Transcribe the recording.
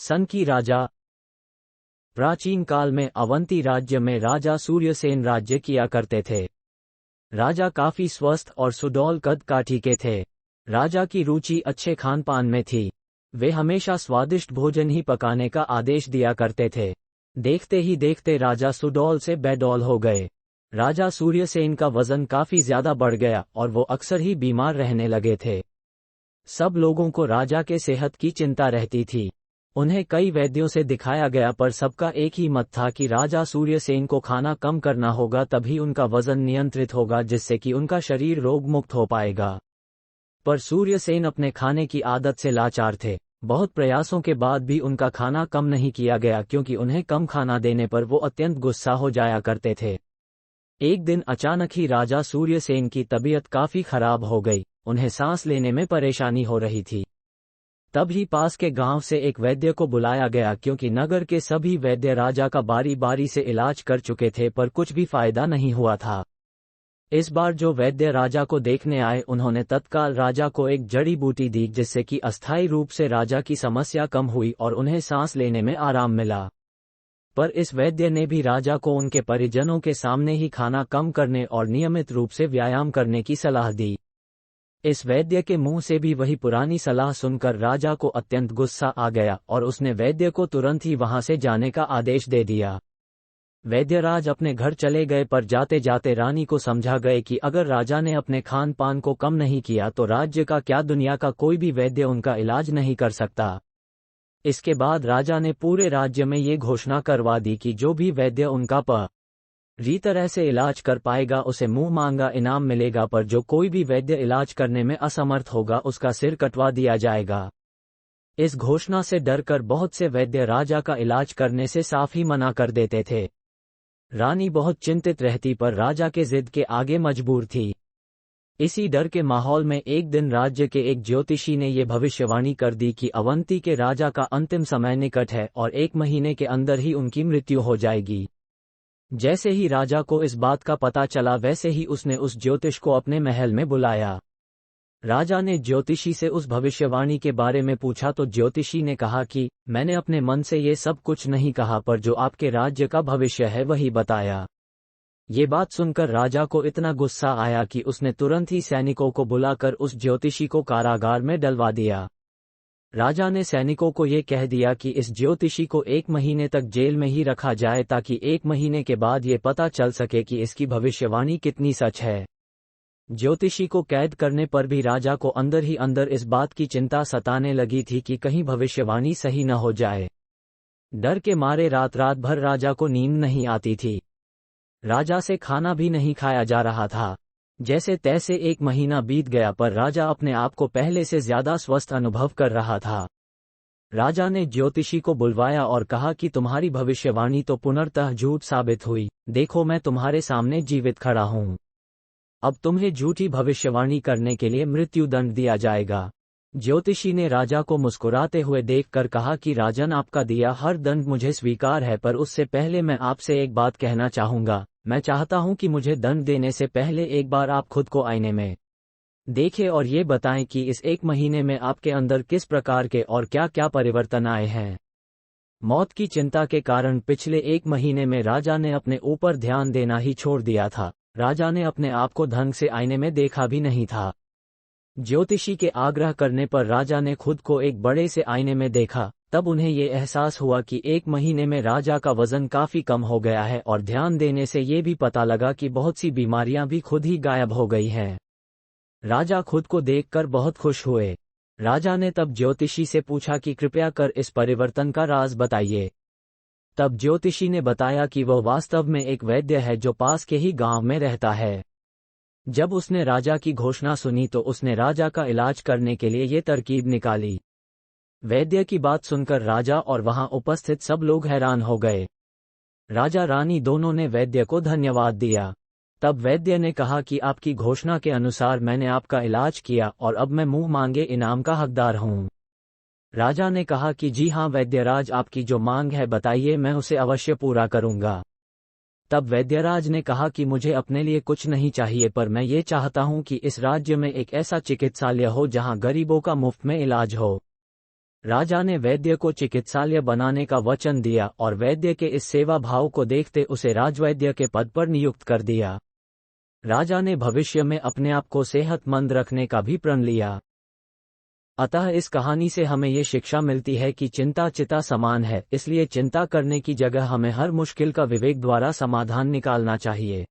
सन की राजा। प्राचीन काल में अवंती राज्य में राजा सूर्यसेन राज्य किया करते थे। राजा काफी स्वस्थ और सुडौल कद काठी के थे। राजा की रुचि अच्छे खान पान में थी। वे हमेशा स्वादिष्ट भोजन ही पकाने का आदेश दिया करते थे। देखते ही देखते राजा सुडौल से बेडौल हो गए। राजा सूर्यसेन का वजन काफी ज्यादा बढ़ गया और वो अक्सर ही बीमार रहने लगे थे। सब लोगों को राजा के सेहत की चिंता रहती थी। उन्हें कई वैद्यों से दिखाया गया पर सबका एक ही मत था कि राजा सूर्यसेन को खाना कम करना होगा, तभी उनका वजन नियंत्रित होगा, जिससे कि उनका शरीर रोग मुक्त हो पाएगा। पर सूर्यसेन अपने खाने की आदत से लाचार थे। बहुत प्रयासों के बाद भी उनका खाना कम नहीं किया गया, क्योंकि उन्हें कम खाना देने पर वो अत्यंत गुस्सा हो जाया करते थे। एक दिन अचानक ही राजा सूर्यसेन की तबीयत काफी खराब हो गई। उन्हें सांस लेने में परेशानी हो रही थी। तभी पास के गांव से एक वैद्य को बुलाया गया, क्योंकि नगर के सभी वैद्य राजा का बारी बारी से इलाज कर चुके थे पर कुछ भी फायदा नहीं हुआ था। इस बार जो वैद्य राजा को देखने आए, उन्होंने तत्काल राजा को एक जड़ी बूटी दी, जिससे कि अस्थायी रूप से राजा की समस्या कम हुई और उन्हें सांस लेने में आराम मिला। पर इस वैद्य ने भी राजा को उनके परिजनों के सामने ही खाना कम करने और नियमित रूप से व्यायाम करने की सलाह दी। इस वैद्य के मुंह से भी वही पुरानी सलाह सुनकर राजा को अत्यंत गुस्सा आ गया और उसने वैद्य को तुरंत ही वहां से जाने का आदेश दे दिया। वैद्यराज अपने घर चले गए, पर जाते जाते रानी को समझा गए कि अगर राजा ने अपने खान पान को कम नहीं किया तो राज्य का क्या, दुनिया का कोई भी वैद्य उनका इलाज नहीं कर सकता। इसके बाद राजा ने पूरे राज्य में ये घोषणा करवा दी कि जो भी वैद्य उनका पूरी तरह से इलाज कर पाएगा उसे मुंह मांगा इनाम मिलेगा, पर जो कोई भी वैद्य इलाज करने में असमर्थ होगा उसका सिर कटवा दिया जाएगा। इस घोषणा से डरकर बहुत से वैद्य राजा का इलाज करने से साफ ही मना कर देते थे। रानी बहुत चिंतित रहती, पर राजा के जिद के आगे मजबूर थी। इसी डर के माहौल में एक दिन राज्य के एक ज्योतिषी ने ये भविष्यवाणी कर दी कि अवंती के राजा का अंतिम समय निकट है और 1 महीने के अंदर ही उनकी मृत्यु हो जाएगी। जैसे ही राजा को इस बात का पता चला, वैसे ही उसने उस ज्योतिष को अपने महल में बुलाया। राजा ने ज्योतिषी से उस भविष्यवाणी के बारे में पूछा तो ज्योतिषी ने कहा कि मैंने अपने मन से ये सब कुछ नहीं कहा, पर जो आपके राज्य का भविष्य है वही बताया। ये बात सुनकर राजा को इतना गुस्सा आया कि उसने तुरंत ही सैनिकों को बुलाकर उस ज्योतिषी को कारागार में डलवा दिया। राजा ने सैनिकों को ये कह दिया कि इस ज्योतिषी को 1 महीने तक जेल में ही रखा जाए, ताकि 1 महीने के बाद ये पता चल सके कि इसकी भविष्यवाणी कितनी सच है। ज्योतिषी को कैद करने पर भी राजा को अंदर ही अंदर इस बात की चिंता सताने लगी थी कि कहीं भविष्यवाणी सही न हो जाए। डर के मारे रात रात भर राजा को नींद नहीं आती थी। राजा से खाना भी नहीं खाया जा रहा था। जैसे तैसे 1 महीना बीत गया, पर राजा अपने आप को पहले से ज्यादा स्वस्थ अनुभव कर रहा था। राजा ने ज्योतिषी को बुलवाया और कहा कि तुम्हारी भविष्यवाणी तो पुनर्तः झूठ साबित हुई। देखो, मैं तुम्हारे सामने जीवित खड़ा हूं। अब तुम्हें झूठी भविष्यवाणी करने के लिए मृत्यु दंड दिया जाएगा। ज्योतिषी ने राजा को मुस्कुराते हुए देखकर कहा कि राजन, आपका दिया हर दंड मुझे स्वीकार है, पर उससे पहले मैं आपसे एक बात कहना चाहूंगा। मैं चाहता हूं कि मुझे दंड देने से पहले एक बार आप खुद को आईने में देखें और ये बताएं कि इस 1 महीने में आपके अंदर किस प्रकार के और क्या क्या परिवर्तन आए हैं। मौत की चिंता के कारण पिछले 1 महीने में राजा ने अपने ऊपर ध्यान देना ही छोड़ दिया था। राजा ने अपने आप को ढंग से आईने में देखा भी नहीं था। ज्योतिषी के आग्रह करने पर राजा ने खुद को एक बड़े से आईने में देखा। तब उन्हें ये एहसास हुआ कि 1 महीने में राजा का वजन काफी कम हो गया है, और ध्यान देने से ये भी पता लगा कि बहुत सी बीमारियां भी खुद ही गायब हो गई हैं। राजा खुद को देखकर बहुत खुश हुए। राजा ने तब ज्योतिषी से पूछा कि कृपया कर इस परिवर्तन का राज बताइए। तब ज्योतिषी ने बताया कि वह वास्तव में एक वैद्य है जो पास के ही गांव में रहता है। जब उसने राजा की घोषणा सुनी तो उसने राजा का इलाज करने के लिए ये तरकीब निकाली। वैद्य की बात सुनकर राजा और वहां उपस्थित सब लोग हैरान हो गए। राजा रानी दोनों ने वैद्य को धन्यवाद दिया। तब वैद्य ने कहा कि आपकी घोषणा के अनुसार मैंने आपका इलाज किया और अब मैं मुंह मांगे इनाम का हकदार हूं। राजा ने कहा कि जी हां वैद्यराज, आपकी जो मांग है बताइए, मैं उसे अवश्य पूरा करूंगा। तब वैद्यराज ने कहा कि मुझे अपने लिए कुछ नहीं चाहिए, पर मैं ये चाहता हूं कि इस राज्य में एक ऐसा चिकित्सालय हो जहां गरीबों का मुफ्त में इलाज हो। राजा ने वैद्य को चिकित्सालय बनाने का वचन दिया और वैद्य के इस सेवा भाव को देखते उसे राजवैद्य के पद पर नियुक्त कर दिया। राजा ने भविष्य में अपने आप को सेहतमंद रखने का भी प्रण लिया। अतः इस कहानी से हमें ये शिक्षा मिलती है कि चिंता चिता समान है, इसलिए चिंता करने की जगह हमें हर मुश्किल का विवेक द्वारा समाधान निकालना चाहिए।